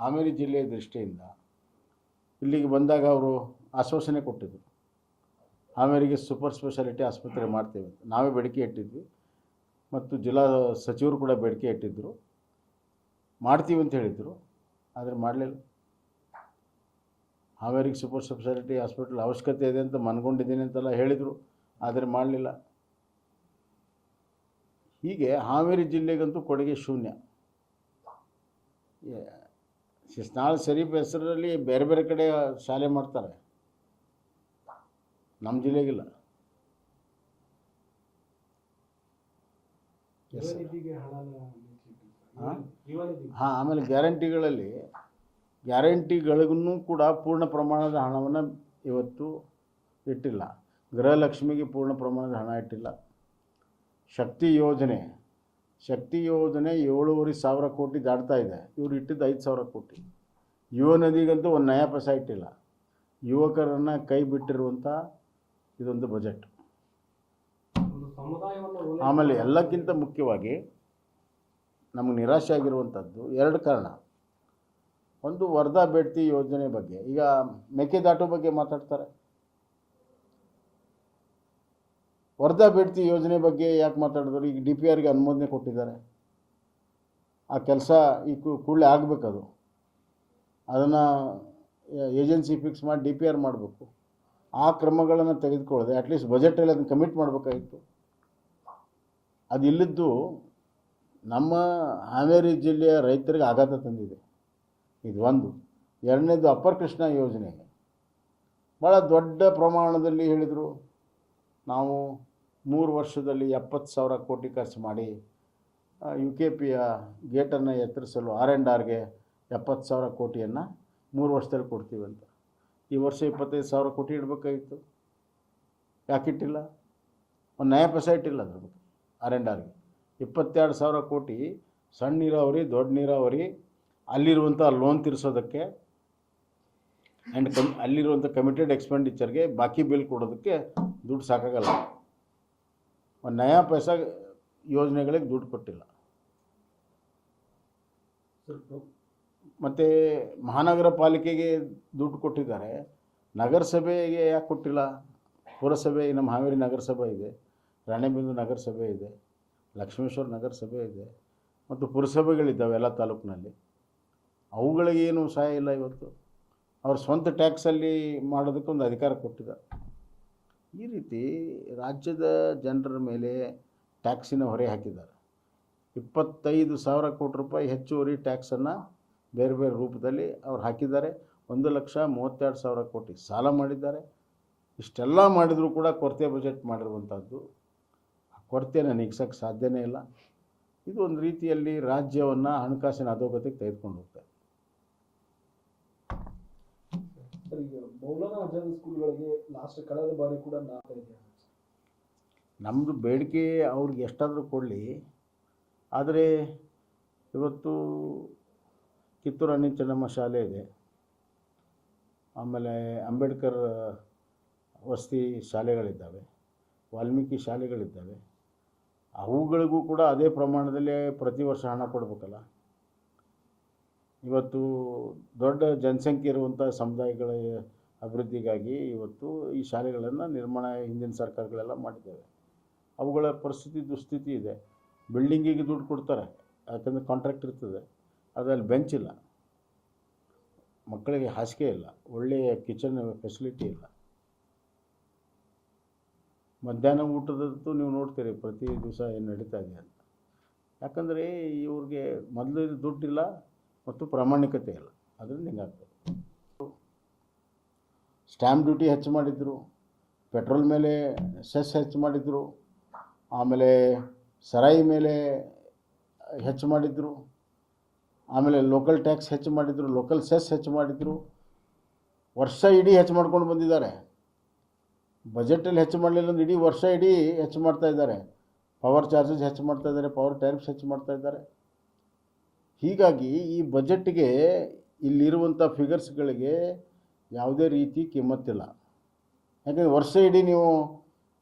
ಹಾವೇರಿ ಜಿಲ್ಲೆಯ ದೃಷ್ಟಿಯಿಂದ ಇಲ್ಲಿಗೆ ಬಂದಾಗ ಅವರು ಆಶ್ವಾಸನೆ ಕೊಟ್ಟಿದ್ದರು, ಹಾವೇರಿಗೆ ಸೂಪರ್ ಸ್ಪೆಷಾಲಿಟಿ ಆಸ್ಪತ್ರೆ ಮಾಡ್ತೇವೆ ಅಂತ. ನಾವೇ ಬೇಡಿಕೆ ಇಟ್ಟಿದ್ವಿ ಮತ್ತು ಜಿಲ್ಲಾ ಸಚಿವರು ಕೂಡ ಬೇಡಿಕೆ ಇಟ್ಟಿದ್ದರು, ಮಾಡ್ತೀವಿ ಅಂತ ಹೇಳಿದರು. ಆದರೆ ಮಾಡಲಿಲ್ಲ. ಹಾವೇರಿಗೆ ಸೂಪರ್ ಸ್ಪೆಷಾಲಿಟಿ ಹಾಸ್ಪಿಟಲ್ ಅವಶ್ಯಕತೆ ಇದೆ ಅಂತ ಮನ್ಕೊಂಡಿದ್ದೀನಿ ಅಂತೆಲ್ಲ ಹೇಳಿದರು, ಆದರೆ ಮಾಡಲಿಲ್ಲ. ಹೀಗೆ ಹಾವೇರಿ ಜಿಲ್ಲೆಗಂತೂ ಕೊಡುಗೆ ಶೂನ್ಯ. ಶಿಸ್ನಾಳ್ ಶರೀಫ್ ಹೆಸರಲ್ಲಿ ಬೇರೆ ಬೇರೆ ಕಡೆ ಶಾಲೆ ಮಾಡ್ತಾರೆ, ನಮ್ಮ ಜಿಲ್ಲೆಗಿಲ್ಲ. ಹಾಂ, ಆಮೇಲೆ ಗ್ಯಾರಂಟಿಗಳಿಗೂ ಕೂಡ ಪೂರ್ಣ ಪ್ರಮಾಣದ ಹಣವನ್ನು ಇವತ್ತು ಇಟ್ಟಿಲ್ಲ. ಗೃಹಲಕ್ಷ್ಮಿಗೆ ಪೂರ್ಣ ಪ್ರಮಾಣದ ಹಣ ಇಟ್ಟಿಲ್ಲ. ಶಕ್ತಿ ಯೋಜನೆ 7,500 ಕೋಟಿ ದಾಟ್ತಾ ಇದೆ. ಇವರು ಇಟ್ಟಿದ್ದು 5,000 ಕೋಟಿ. ಯುವ ನದಿಗಂತೂ ಒಂದು ನಯಾ ಪೈಸಾ ಇಟ್ಟಿಲ್ಲ. ಯುವಕರನ್ನು ಕೈ ಬಿಟ್ಟಿರುವಂಥ ಇದೊಂದು ಬಜೆಟ್. ಆಮೇಲೆ ಎಲ್ಲಕ್ಕಿಂತ ಮುಖ್ಯವಾಗಿ ನಮಗೆ ನಿರಾಶೆ ಆಗಿರುವಂಥದ್ದು 2 ಕಾರಣ. ಒಂದು, ವರ್ಧಾ ಬೇಡ್ತಿ ಯೋಜನೆ ಬಗ್ಗೆ. ಈಗ ಮೇಕೆದಾಟು ಬಗ್ಗೆ ಮಾತಾಡ್ತಾರೆ, ವರ್ಧಾ ಬೇಡ್ತಿ ಯೋಜನೆ ಬಗ್ಗೆ ಯಾಕೆ ಮಾತಾಡಿದ್ರು? ಈಗ DPRಗೆ ಅನುಮೋದನೆ ಕೊಟ್ಟಿದ್ದಾರೆ. ಆ ಕೆಲಸ ಈ ಕೂಡಲೇ ಆಗಬೇಕದು. ಅದನ್ನು ಏಜೆನ್ಸಿ ಫಿಕ್ಸ್ ಮಾಡಿ DPR ಮಾಡಬೇಕು. ಆ ಕ್ರಮಗಳನ್ನು ತೆಗೆದುಕೊಳ್ಳದೆ ಅಟ್ಲೀಸ್ಟ್ ಬಜೆಟಲ್ಲಿ ಅದನ್ನು ಕಮಿಟ್ ಮಾಡಬೇಕಾಗಿತ್ತು. ಅದು ಇಲ್ಲಿದ್ದು ನಮ್ಮ ಹಾವೇರಿ ಜಿಲ್ಲೆಯ ರೈತರಿಗೆ ಆಘಾತ ತಂದಿದೆ. ಇದು ಒಂದು. ಎರಡನೇದು, ಅಪ್ಪರ್ ಕೃಷ್ಣ ಯೋಜನೆ ಭಾಳ ದೊಡ್ಡ ಪ್ರಮಾಣದಲ್ಲಿ ಹೇಳಿದರು. ನಾವು 3 ವರ್ಷದಲ್ಲಿ 70,000 ಕೋಟಿ ಖರ್ಚು ಮಾಡಿ UKPಯ ಗೇಟನ್ನು ಎತ್ತರಿಸಲು R&Rಗೆ 70,000 ಕೋಟಿಯನ್ನು 3 ವರ್ಷದಲ್ಲಿ ಕೊಡ್ತೀವಿ ಅಂತ. ಈ ವರ್ಷ 25,000 ಕೋಟಿ ಇಡಬೇಕಾಗಿತ್ತು. ಯಾಕಿಟ್ಟಿಲ್ಲ? ಒಂದು ನಯಾ ಪೈಸಾ ಇಟ್ಟಿಲ್ಲ ಅದ್ರ ಬಗ್ಗೆ. R&Rಗೆ 22,000 ಕೋಟಿ ಸಣ್ಣ ನೀರಾವರಿ, ದೊಡ್ಡ ನೀರಾವರಿ, ಅಲ್ಲಿರುವಂಥ ಲೋನ್ ತೀರಿಸೋದಕ್ಕೆ ಆ್ಯಂಡ್ ಅಲ್ಲಿರುವಂಥ ಕಮಿಟೆಡ್ ಎಕ್ಸ್ಪೆಂಡಿಚರ್ಗೆ ಬಾಕಿ ಬಿಲ್ ಕೊಡೋದಕ್ಕೆ ದುಡ್ಡು ಸಾಕಾಗಲ್ಲ. ಒಂದು ನಯಾ ಪೈಸಾ ಯೋಜನೆಗಳಿಗೆ ದುಡ್ಡು ಕೊಟ್ಟಿಲ್ಲ. ಮತ್ತು ಮಹಾನಗರ ಪಾಲಿಕೆಗೆ ದುಡ್ಡು ಕೊಟ್ಟಿದ್ದಾರೆ, ನಗರಸಭೆಗೆ ಯಾಕೆ ಕೊಟ್ಟಿಲ್ಲ? ಪುರಸಭೆ, ನಮ್ಮ ಹಾವೇರಿ ನಗರಸಭೆ ಇದೆ, ರಾಣೆಬೆನ್ನೂರು ನಗರಸಭೆ ಇದೆ, ಲಕ್ಷ್ಮೇಶ್ವರ ನಗರಸಭೆ ಇದೆ ಮತ್ತು ಪುರಸಭೆಗಳಿದ್ದಾವೆ ಎಲ್ಲ ತಾಲೂಕಿನಲ್ಲಿ. ಅವುಗಳಿಗೇನು ಸಹಾಯ ಇಲ್ಲ. ಇವತ್ತು ಅವ್ರ ಸ್ವಂತ ಟ್ಯಾಕ್ಸಲ್ಲಿ ಮಾಡೋದಕ್ಕೆ ಒಂದು ಅಧಿಕಾರ ಕೊಟ್ಟಿದ್ದಾರೆ. ಈ ರೀತಿ ರಾಜ್ಯದ ಜನರ ಮೇಲೆ ಟ್ಯಾಕ್ಸಿನ ಹೊರೆ ಹಾಕಿದ್ದಾರೆ. 25,000 ಕೋಟಿ ರೂಪಾಯಿ ಹೆಚ್ಚುವರಿ ಟ್ಯಾಕ್ಸನ್ನು ಬೇರೆ ಬೇರೆ ರೂಪದಲ್ಲಿ ಅವ್ರು ಹಾಕಿದ್ದಾರೆ. 1,32,000 ಕೋಟಿ ಸಾಲ ಮಾಡಿದ್ದಾರೆ. ಇಷ್ಟೆಲ್ಲ ಮಾಡಿದರೂ ಕೂಡ ಕೊರತೆ ಬಜೆಟ್ ಮಾಡಿರುವಂಥದ್ದು. ಆ ಕೊರತೆಯನ್ನು ನೀಗ್ಸೋಕ್ಕೆ ಸಾಧ್ಯನೇ ಇಲ್ಲ. ಇದು ಒಂದು ರೀತಿಯಲ್ಲಿ ರಾಜ್ಯವನ್ನು ಹಣಕಾಸಿನ ಅಧೋಗತಿಗೆ ತೆಗೆದುಕೊಂಡು ಹೋಗ್ತಾರೆ. ಮೌಲಾನಾ ಆಜಾದ್ ಸ್ಕೂಲ್ಗಳಿಗೆ ಲಾಸ್ಟ್ ಕಳೆದ ಬಾರಿ ಕೂಡ ನಮ್ಮದು ಬೇಡಿಕೆ ಅವ್ರಿಗೆ ಎಷ್ಟಾದರೂ ಕೊಡಲಿ. ಆದರೆ ಇವತ್ತು ಕಿತ್ತೂರು ರಾಣಿ ಚೆನ್ನಮ್ಮ ಶಾಲೆ ಇದೆ, ಆಮೇಲೆ ಅಂಬೇಡ್ಕರ್ ವಸತಿ ಶಾಲೆಗಳಿದ್ದಾವೆ, ವಾಲ್ಮೀಕಿ ಶಾಲೆಗಳಿದ್ದಾವೆ. ಅವುಗಳಿಗೂ ಕೂಡ ಅದೇ ಪ್ರಮಾಣದಲ್ಲಿ ಪ್ರತಿ ವರ್ಷ ಹಣ ಕೊಡಬೇಕಲ್ಲ. ಇವತ್ತು ದೊಡ್ಡ ಜನಸಂಖ್ಯೆ ಇರುವಂಥ ಸಮುದಾಯಗಳ ಅಭಿವೃದ್ಧಿಗಾಗಿ ಇವತ್ತು ಈ ಶಾಲೆಗಳನ್ನು ನಿರ್ಮಾಣ ಹಿಂದಿನ ಸರ್ಕಾರಗಳೆಲ್ಲ ಮಾಡಿದ್ದೇವೆ. ಅವುಗಳ ಪರಿಸ್ಥಿತಿ ದುಸ್ಥಿತಿ ಇದೆ. ಬಿಲ್ಡಿಂಗಿಗೆ ದುಡ್ಡು ಕೊಡ್ತಾರೆ, ಯಾಕಂದರೆ ಕಾಂಟ್ರಾಕ್ಟ್ ಇರ್ತದೆ. ಅದರಲ್ಲಿ ಬೆಂಚ್ ಇಲ್ಲ, ಮಕ್ಕಳಿಗೆ ಹಾಸಿಗೆ ಇಲ್ಲ, ಒಳ್ಳೆಯ ಕಿಚನ್ ಫೆಸಿಲಿಟಿ ಇಲ್ಲ. ಮಧ್ಯಾಹ್ನ ಊಟದಂತೂ ನೀವು ನೋಡ್ತೀರಿ ಪ್ರತಿ ದಿವಸ ಏನು ನಡೀತಾ ಇದೆ ಅಂತ. ಯಾಕಂದರೆ ಇವ್ರಿಗೆ ಮೊದಲು ದುಡ್ಡಿಲ್ಲ ಮತ್ತು ಪ್ರಾಮಾಣಿಕತೆ ಇಲ್ಲ, ಅದರಿಂದ ಹಿಂಗಾಗ್ತದೆ. ಸ್ಟ್ಯಾಂಪ್ ಡ್ಯೂಟಿ ಹೆಚ್ಚು ಮಾಡಿದರು, ಪೆಟ್ರೋಲ್ ಮೇಲೆ ಸೆಸ್ ಹೆಚ್ಚು ಮಾಡಿದರು, ಆಮೇಲೆ ಸರಾಯಿ ಮೇಲೆ ಹೆಚ್ಚು ಮಾಡಿದರು, ಆಮೇಲೆ ಲೋಕಲ್ ಟ್ಯಾಕ್ಸ್ ಹೆಚ್ಚು ಮಾಡಿದರು, ಲೋಕಲ್ ಸೆಸ್ ಹೆಚ್ಚು ಮಾಡಿದರು. ವರ್ಷ ಇಡೀ ಹೆಚ್ಚು ಮಾಡ್ಕೊಂಡು ಬಂದಿದ್ದಾರೆ. ಬಜೆಟಲ್ಲಿ ಹೆಚ್ಚು ಮಾಡಲಿಲ್ಲ ಅಂದ್ರೆ ಇಡೀ ವರ್ಷ ಇಡೀ ಹೆಚ್ಚು ಮಾಡ್ತಾಯಿದ್ದಾರೆ. ಪವರ್ ಚಾರ್ಜಸ್ ಹೆಚ್ಚು ಮಾಡ್ತಾಯಿದ್ದಾರೆ, ಪವರ್ ಟ್ಯಾರಿಫ್ಸ್ ಹೆಚ್ಚು ಮಾಡ್ತಾಯಿದ್ದಾರೆ. ಹೀಗಾಗಿ ಈ ಬಜೆಟ್ಗೆ ಇಲ್ಲಿರುವಂಥ ಫಿಗರ್ಸ್ಗಳಿಗೆ ಯಾವುದೇ ರೀತಿ ಕಿಮ್ಮತ್ತಿಲ್ಲ. ಯಾಕಂದರೆ ವರ್ಷ ಇಡೀ ನೀವು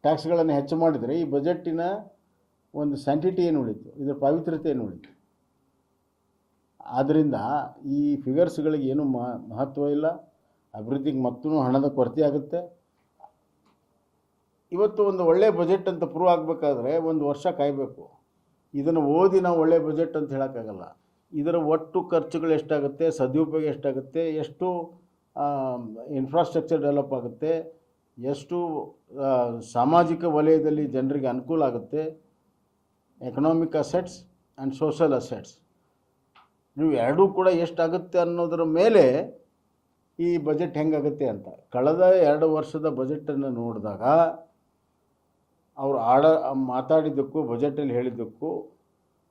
ಟ್ಯಾಕ್ಸ್ಗಳನ್ನು ಹೆಚ್ಚು ಮಾಡಿದರೆ ಈ ಬಜೆಟ್ಟಿನ ಒಂದು ಸ್ಯಾಂಟಿಟಿ ಏನು ಉಳಿತು, ಇದರ ಪವಿತ್ರತೆ ಏನು ಉಳಿತು? ಆದ್ದರಿಂದ ಈ ಫಿಗರ್ಸ್ಗಳಿಗೆ ಏನು ಮಹತ್ವ ಇಲ್ಲ. ಅಭಿವೃದ್ಧಿಗೆ ಮತ್ತೂ ಹಣದ ಕೊರತೆ ಆಗುತ್ತೆ. ಇವತ್ತು ಒಂದು ಒಳ್ಳೆಯ ಬಜೆಟ್ ಅಂತ ಪ್ರೂವ್ ಆಗಬೇಕಾದ್ರೆ ಒಂದು ವರ್ಷ ಕಾಯಬೇಕು. ಇದನ್ನು ಓದಿ ನಾವು ಒಳ್ಳೆಯ ಬಜೆಟ್ ಅಂತ ಹೇಳೋಕ್ಕಾಗಲ್ಲ. ಇದರ ಒಟ್ಟು ಖರ್ಚುಗಳು ಎಷ್ಟಾಗುತ್ತೆ, ಸದುಪಯೋಗ ಎಷ್ಟಾಗುತ್ತೆ, ಎಷ್ಟು ಇನ್ಫ್ರಾಸ್ಟ್ರಕ್ಚರ್ ಡೆವಲಪ್ ಆಗುತ್ತೆ, ಎಷ್ಟು ಸಾಮಾಜಿಕ ವಲಯದಲ್ಲಿ ಜನರಿಗೆ ಅನುಕೂಲ ಆಗುತ್ತೆ, economic assets and social assets ನೀವು ಎರಡೂ ಕೂಡ ಎಷ್ಟಾಗುತ್ತೆ ಅನ್ನೋದರ ಮೇಲೆ ಈ ಬಜೆಟ್ ಹೆಂಗಾಗುತ್ತೆ ಅಂತ. ಕಳೆದ 2 ವರ್ಷದ ಬಜೆಟನ್ನು ನೋಡಿದಾಗ ಅವರು ಮಾತಾಡಿದ್ದಕ್ಕೂ ಬಜೆಟಲ್ಲಿ ಹೇಳಿದ್ದಕ್ಕೂ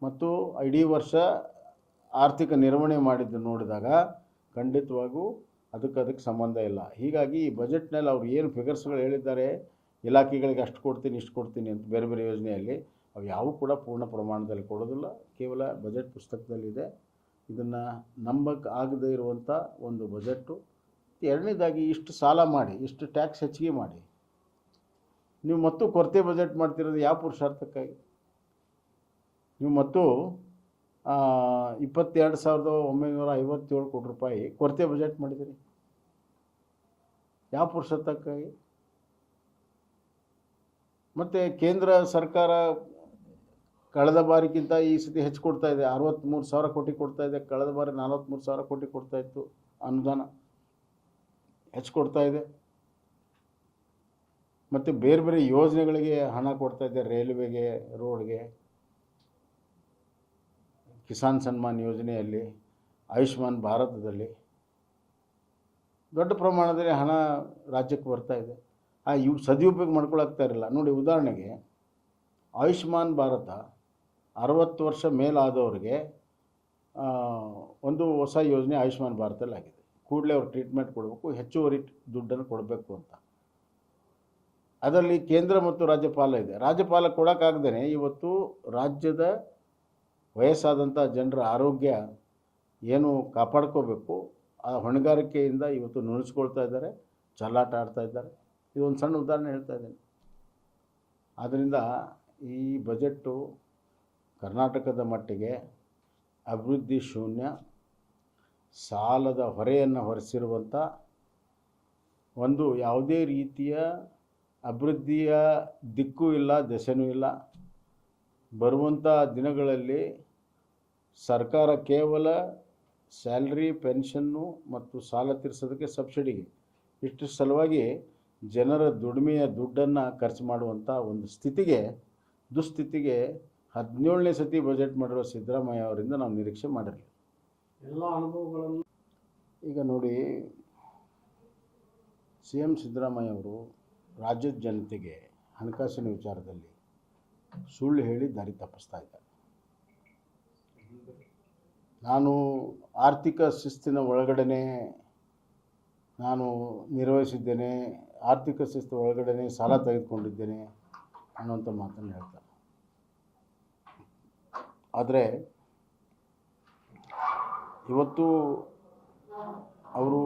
ಮತ್ತು ಇಡೀ ವರ್ಷ ಆರ್ಥಿಕ ನಿರ್ವಹಣೆ ಮಾಡಿದ್ದು ನೋಡಿದಾಗ ಖಂಡಿತವಾಗೂ ಅದಕ್ಕೆ ಸಂಬಂಧ ಇಲ್ಲ. ಹೀಗಾಗಿ ಈ ಬಜೆಟ್ನಲ್ಲಿ ಅವ್ರು ಏನು ಫಿಗರ್ಸ್ಗಳು ಹೇಳಿದ್ದಾರೆ, ಇಲಾಖೆಗಳಿಗೆ ಅಷ್ಟು ಕೊಡ್ತೀನಿ ಇಷ್ಟು ಕೊಡ್ತೀನಿ ಅಂತ ಬೇರೆ ಬೇರೆ ಯೋಜನೆಯಲ್ಲಿ, ಅವು ಯಾವೂ ಕೂಡ ಪೂರ್ಣ ಪ್ರಮಾಣದಲ್ಲಿ ಕೊಡೋದಿಲ್ಲ. ಕೇವಲ ಬಜೆಟ್ ಪುಸ್ತಕದಲ್ಲಿದೆ. ಇದನ್ನು ನಂಬಕ್ಕೆ ಆಗದೇ ಇರುವಂಥ ಒಂದು ಬಜೆಟ್ಟು. ಎರಡನೇದಾಗಿ ಇಷ್ಟು ಸಾಲ ಮಾಡಿ, ಇಷ್ಟು ಟ್ಯಾಕ್ಸ್ ಹೆಚ್ಚಿಗೆ ಮಾಡಿ ನೀವು ಮತ್ತು ಕೊರತೆ ಬಜೆಟ್ ಮಾಡ್ತಿರೋದು ಯಾವ ಪುರುಷಾರ್ಥಕ್ಕಾಗಿ? ನೀವು ಮತ್ತು 22,957 ಕೋಟಿ ರೂಪಾಯಿ ಕೊರತೆ ಬಜೆಟ್ ಮಾಡಿದ್ದೀರಿ. ಯಾವ ಪುರುಷಾರ್ಥಕ್ಕಾಗಿ? ಮತ್ತು ಕೇಂದ್ರ ಸರ್ಕಾರ ಕಳೆದ ಬಾರಿಗಿಂತ ಈ ಸತಿ ಹೆಚ್ಚು ಕೊಡ್ತಾ ಇದೆ. 63,000 ಕೋಟಿ ಕೊಡ್ತಾ ಇದೆ. ಕಳೆದ ಬಾರಿ 43,000 ಕೋಟಿ ಕೊಡ್ತಾ ಇತ್ತು ಅನುದಾನ, ಹೆಚ್ಚು ಕೊಡ್ತಾ ಇದೆ. ಮತ್ತು ಬೇರೆ ಬೇರೆ ಯೋಜನೆಗಳಿಗೆ ಹಣ ಕೊಡ್ತಾ ಇದೆ. ರೈಲ್ವೆಗೆ, ರೋಡ್ಗೆ, ಕಿಸಾನ್ ಸನ್ಮಾನ್ ಯೋಜನೆಯಲ್ಲಿ, ಆಯುಷ್ಮಾನ್ ಭಾರತದಲ್ಲಿ ದೊಡ್ಡ ಪ್ರಮಾಣದಲ್ಲಿ ಹಣ ರಾಜ್ಯಕ್ಕೆ ಬರ್ತಾ ಇದೆ. ಸದುಪಯೋಗ ಮಾಡ್ಕೊಳಕ್ತಾ ಇರಲಿಲ್ಲ. ನೋಡಿ, ಉದಾಹರಣೆಗೆ ಆಯುಷ್ಮಾನ್ ಭಾರತ 60 ವರ್ಷ ಮೇಲಾದವ್ರಿಗೆ ಒಂದು ಹೊಸ ಯೋಜನೆ ಆಯುಷ್ಮಾನ್ ಭಾರತದಲ್ಲಿ ಆಗಿದೆ. ಕೂಡಲೇ ಅವ್ರು ಟ್ರೀಟ್ಮೆಂಟ್ ಕೊಡಬೇಕು, ಹೆಚ್ಚುವರಿ ದುಡ್ಡನ್ನು ಕೊಡಬೇಕು ಅಂತ. ಅದರಲ್ಲಿ ಕೇಂದ್ರ ಮತ್ತು ರಾಜ್ಯಪಾಲ ಇದೆ. ರಾಜ್ಯಪಾಲ ಕೊಡೋಕ್ಕಾಗ್ದೇ ಇವತ್ತು ರಾಜ್ಯದ ವಯಸ್ಸಾದಂಥ ಜನರ ಆರೋಗ್ಯ ಏನು ಕಾಪಾಡ್ಕೋಬೇಕು, ಆ ಹೊಣೆಗಾರಿಕೆಯಿಂದ ಇವತ್ತು ನುಣಿಸ್ಕೊಳ್ತಾ ಇದ್ದಾರೆ, ಚಲ್ಲಾಟ ಆಡ್ತಾ ಇದ್ದಾರೆ. ಇದೊಂದು ಸಣ್ಣ ಉದಾಹರಣೆ ಹೇಳ್ತಾ ಇದ್ದೇನೆ. ಆದ್ದರಿಂದ ಈ ಬಜೆಟ್ಟು ಕರ್ನಾಟಕದ ಮಟ್ಟಿಗೆ ಅಭಿವೃದ್ಧಿ ಶೂನ್ಯ, ಸಾಲದ ಹೊರೆಯನ್ನು ಹೊರಿಸಿರುವಂಥ ಒಂದು, ಯಾವುದೇ ರೀತಿಯ ಅಭಿವೃದ್ಧಿಯ ದಿಕ್ಕೂ ಇಲ್ಲ, ದೆಸೆನೂ ಇಲ್ಲ. ಬರುವಂಥ ದಿನಗಳಲ್ಲಿ ಸರ್ಕಾರ ಕೇವಲ ಸ್ಯಾಲ್ರಿ, ಪೆನ್ಷನ್ನು ಮತ್ತು ಸಾಲ ತೀರಿಸೋದಕ್ಕೆ ಸಬ್ಸಿಡಿಗೆ ಇಷ್ಟು ಸಲುವಾಗಿ ಜನರ ದುಡಿಮೆಯ ದುಡ್ಡನ್ನು ಖರ್ಚು ಮಾಡುವಂಥ ಒಂದು ದುಸ್ಥಿತಿಗೆ 17ನೇ ಸತಿ ಬಜೆಟ್ ಮಾಡಿರೋ ಸಿದ್ದರಾಮಯ್ಯ ಅವರಿಂದ ನಾವು ನಿರೀಕ್ಷೆ ಮಾಡಿರಲಿಲ್ಲ. ಎಲ್ಲ ಅನುಭವಗಳನ್ನು ಈಗ ನೋಡಿ, CM ಸಿದ್ದರಾಮಯ್ಯ ಅವರು ರಾಜ್ಯದ ಜನತೆಗೆ ಹಣಕಾಸಿನ ವಿಚಾರದಲ್ಲಿ ಸುಳ್ಳು ಹೇಳಿ ದಾರಿ ತಪ್ಪಿಸ್ತಾ ಇದ್ದಾರೆ. ನಾನು ಆರ್ಥಿಕ ಶಿಸ್ತಿನ ಒಳಗಡೆ ನಾನು ನಿರ್ವಹಿಸಿದ್ದೇನೆ, ಆರ್ಥಿಕ ಶಿಸ್ತು ಒಳಗಡೆ ಸಾಲ ತೆಗೆದುಕೊಂಡಿದ್ದೇನೆ ಅನ್ನುವಂಥ ಮಾತನ್ನು ಹೇಳ್ತಾರೆ. ಆದರೆ ಇವತ್ತು ಅವರು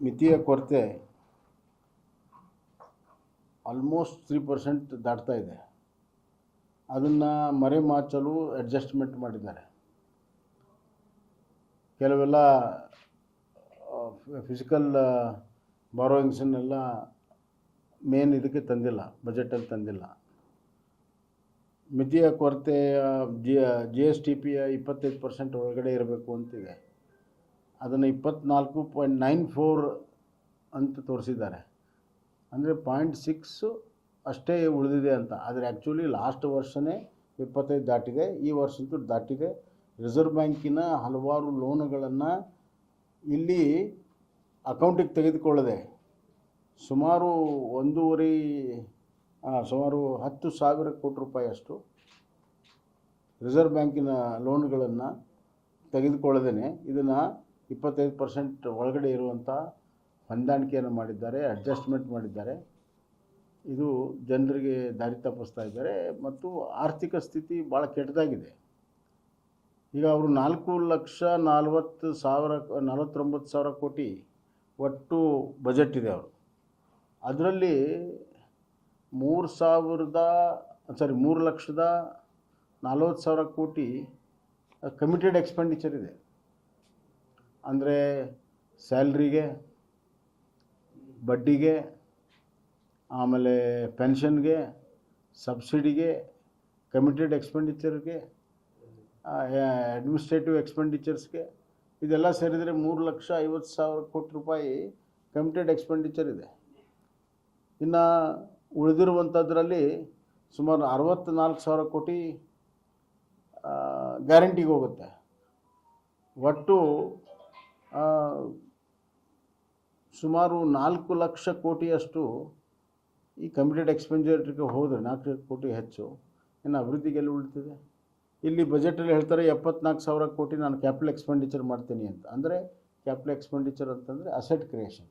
ಮಿತಿಯ ಕೊರತೆ ಆಲ್ಮೋಸ್ಟ್ 3% ದಾಟ್ತಾ ಇದೆ. ಅದನ್ನು ಮರೆಮಾಚಲು ಅಡ್ಜಸ್ಟ್ಮೆಂಟ್ ಮಾಡಿದ್ದಾರೆ. ಕೆಲವೆಲ್ಲ ಫಿಸಿಕಲ್ ಬಾರೋಯಿಂಗ್ಸನ್ನೆಲ್ಲ ಮೇನ್ ಇದಕ್ಕೆ ತಂದಿಲ್ಲ, ಬಜೆಟಲ್ಲಿ ತಂದಿಲ್ಲ. ಮಿತಿಯ ಕೊರತೆ GSTPಯ 25% ಒಳಗಡೆ ಇರಬೇಕು ಅಂತಿದೆ. ಅದನ್ನು 24.94 ಅಂತ ತೋರಿಸಿದ್ದಾರೆ. ಅಂದರೆ 0.6 ಅಷ್ಟೇ ಉಳಿದಿದೆ ಅಂತ. ಆದರೆ ಆ್ಯಕ್ಚುಲಿ ಲಾಸ್ಟ್ ವರ್ಷವೇ 25 ದಾಟಿದೆ, ಈ ವರ್ಷಂತೂ ದಾಟಿದೆ. ರಿಸರ್ವ್ ಬ್ಯಾಂಕಿನ ಹಲವಾರು ಲೋನುಗಳನ್ನು ಇಲ್ಲಿ ಅಕೌಂಟಿಗೆ ತೆಗೆದುಕೊಳ್ಳದೆ ಸುಮಾರು 10,000 ಕೋಟಿ ರೂಪಾಯಿಯಷ್ಟು ರಿಸರ್ವ್ ಬ್ಯಾಂಕಿನ ಲೋನ್ಗಳನ್ನು ತೆಗೆದುಕೊಳ್ಳದೇ ಇದನ್ನು 25% ಒಳಗಡೆ ಇರುವಂಥ ಹೊಂದಾಣಿಕೆಯನ್ನು ಮಾಡಿದ್ದಾರೆ, ಅಡ್ಜಸ್ಟ್ಮೆಂಟ್ ಮಾಡಿದ್ದಾರೆ. ಇದು ಜನರಿಗೆ ದಾರಿ ತಪ್ಪಿಸ್ತಾ ಇದ್ದಾರೆ ಮತ್ತು ಆರ್ಥಿಕ ಸ್ಥಿತಿ ಭಾಳ ಕೆಟ್ಟದಾಗಿದೆ. ಈಗ ಅವರು 4,49,000 ಕೋಟಿ ಒಟ್ಟು ಬಜೆಟ್ ಇದೆ ಅವರು. ಅದರಲ್ಲಿ 3,40,000 40,000 ಕೋಟಿ ಕಮಿಟೆಡ್ ಎಕ್ಸ್ಪೆಂಡಿಚರ್ ಇದೆ. ಅಂದರೆ ಸ್ಯಾಲ್ರಿಗೆ, ಬಡ್ಡಿಗೆ, ಆಮೇಲೆ ಪೆನ್ಷನ್ಗೆ, ಸಬ್ಸಿಡಿಗೆ, ಕಮಿಟೆಡ್ ಎಕ್ಸ್ಪೆಂಡಿಚರ್ಗೆ, ಅಡ್ಮಿನಿಸ್ಟ್ರೇಟಿವ್ ಎಕ್ಸ್ಪೆಂಡಿಚರ್ಸ್ಗೆ, ಇದೆಲ್ಲ ಸೇರಿದರೆ 3,50,000 ಕೋಟಿ ರೂಪಾಯಿ ಕಮಿಟೆಡ್ ಎಕ್ಸ್ಪೆಂಡಿಚರ್ ಇದೆ. ಇನ್ನು ಉಳಿದಿರುವಂಥದ್ರಲ್ಲಿ ಸುಮಾರು 64,000 ಕೋಟಿ ಗ್ಯಾರಂಟಿಗೆ ಹೋಗುತ್ತೆ. ಒಟ್ಟು ಸುಮಾರು 4 ಲಕ್ಷ ಕೋಟಿಯಷ್ಟು ಈ ಕಮಿಟೆಡ್ ಎಕ್ಸ್ಪೆಂಡಿಚರ್ಗೆ ಹೋದರೆ 4 ಕೋಟಿ ಹೆಚ್ಚು. ಇನ್ನು ಅಭಿವೃದ್ಧಿಗೆ ಎಲ್ಲಿ ಉಳಿತಿದೆ? ಇಲ್ಲಿ ಬಜೆಟಲ್ಲಿ ಹೇಳ್ತಾರೆ 74,000 ಕೋಟಿ ನಾನು ಕ್ಯಾಪಿಟಲ್ ಎಕ್ಸ್ಪೆಂಡಿಚರ್ ಮಾಡ್ತೀನಿ ಅಂತ. ಅಂದರೆ ಕ್ಯಾಪಿಟಲ್ ಎಕ್ಸ್ಪೆಂಡಿಚರ್ ಅಂತಂದರೆ ಅಸೆಟ್ ಕ್ರಿಯೇಷನ್.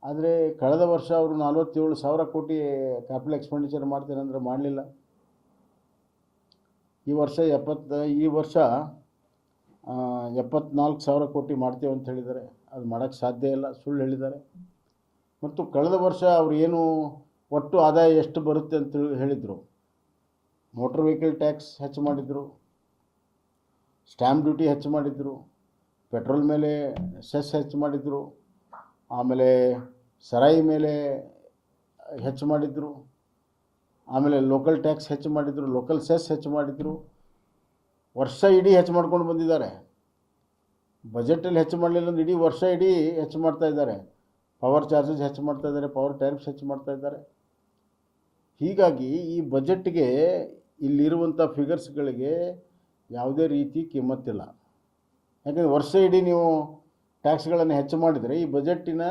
ಆದರೆ ಕಳೆದ ವರ್ಷ ಅವರು 47,000 ಕೋಟಿ ಕ್ಯಾಪಿಟಲ್ ಎಕ್ಸ್ಪೆಂಡಿಚರ್ ಮಾಡ್ತೀನಿ ಅಂದರೆ ಮಾಡಲಿಲ್ಲ. ಈ ವರ್ಷ 74,000 ಕೋಟಿ ಮಾಡ್ತೇವೆ ಅಂತ ಹೇಳಿದ್ದಾರೆ. ಅದು ಮಾಡೋಕ್ಕೆ ಸಾಧ್ಯ ಇಲ್ಲ, ಸುಳ್ಳು ಹೇಳಿದ್ದಾರೆ. ಮತ್ತು ಕಳೆದ ವರ್ಷ ಅವರು ಏನು ಒಟ್ಟು ಆದಾಯ ಎಷ್ಟು ಬರುತ್ತೆ ಅಂತ ಹೇಳಿದರು. ಮೋಟರ್ ವೆಹಿಕಲ್ ಟ್ಯಾಕ್ಸ್ ಹೆಚ್ಚು ಮಾಡಿದರು, ಸ್ಟ್ಯಾಂಪ್ ಡ್ಯೂಟಿ ಹೆಚ್ಚು ಮಾಡಿದರು, ಪೆಟ್ರೋಲ್ ಮೇಲೆ ಸೆಸ್ ಹೆಚ್ಚು ಮಾಡಿದರು, ಆಮೇಲೆ ಸರಾಯಿ ಮೇಲೆ ಹೆಚ್ಚು ಮಾಡಿದರು, ಆಮೇಲೆ ಲೋಕಲ್ ಟ್ಯಾಕ್ಸ್ ಹೆಚ್ಚು ಮಾಡಿದರು, ಲೋಕಲ್ ಸೆಸ್ ಹೆಚ್ಚು ಮಾಡಿದರು. ವರ್ಷ ಇಡೀ ಹೆಚ್ಚು ಮಾಡ್ಕೊಂಡು ಬಂದಿದ್ದಾರೆ. ಬಜೆಟಲ್ಲಿ ಹೆಚ್ಚು ಮಾಡಲಿಲ್ಲ ಅಂದ್ರೆ ಇಡೀ ವರ್ಷ ಇಡೀ ಹೆಚ್ಚು ಮಾಡ್ತಾ ಇದ್ದಾರೆ. ಪವರ್ ಚಾರ್ಜಸ್ ಹೆಚ್ಚು ಮಾಡ್ತಾ ಇದ್ದಾರೆ, ಪವರ್ ಟ್ಯಾರಿಫ್ಸ್ ಹೆಚ್ಚು ಮಾಡ್ತಾ ಇದ್ದಾರೆ. ಹೀಗಾಗಿ ಈ ಬಜೆಟ್ಗೆ ಇಲ್ಲಿರುವಂಥ ಫಿಗರ್ಸ್ಗಳಿಗೆ ಯಾವುದೇ ರೀತಿ ಕಿಮ್ಮತ್ತಿಲ್ಲ. ಯಾಕಂದರೆ ವರ್ಷ ಇಡೀ ನೀವು ಟ್ಯಾಕ್ಸ್ಗಳನ್ನು ಹೆಚ್ಚು ಮಾಡಿದರೆ ಈ ಬಜೆಟ್ಟಿನ